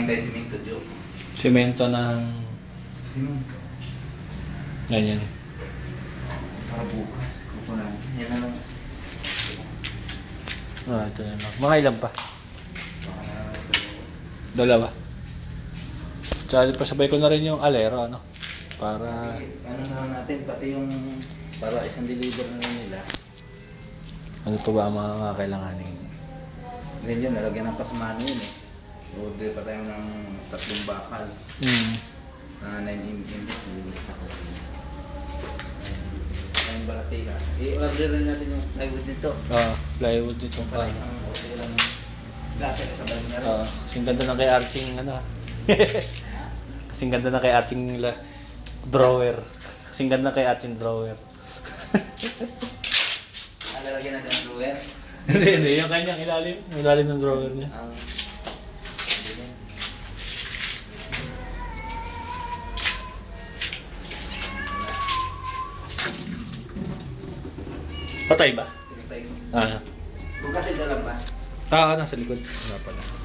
tayo simento, Joe. Semento ng... Simento. Ganyan. Para bukas. Kukunan. Yan na lang. Ito na lang. Mga ilan pa? Dalawa. Tsaka pasabay ko na rin yung alero, ano? Para... Ano na lang natin, pati yung... Para isang deliver na lang nila. Ano pa ba ang mga kailanganin? Ngayon yun, nalagyan ng pasamano yun eh. Order pa tayo ng 3 bakal. Na 9mm. Ayun balatiha. I-order rin natin yung plywood dito. Plywood dito. Para isang order lang gata sa bag na rin. Kasing ganda na kay Arching, ano? Kasing ganda na kay Arching drawer. Kasing ganda kay Arching drawer. Lalagyan natin ang drawer. Hindi. Yung kanyang ilalim. Ilalim ng drawer niya. Patay ba? Patay. Ah. Kung kasi dalam ba? Nasa likod. Wala pala.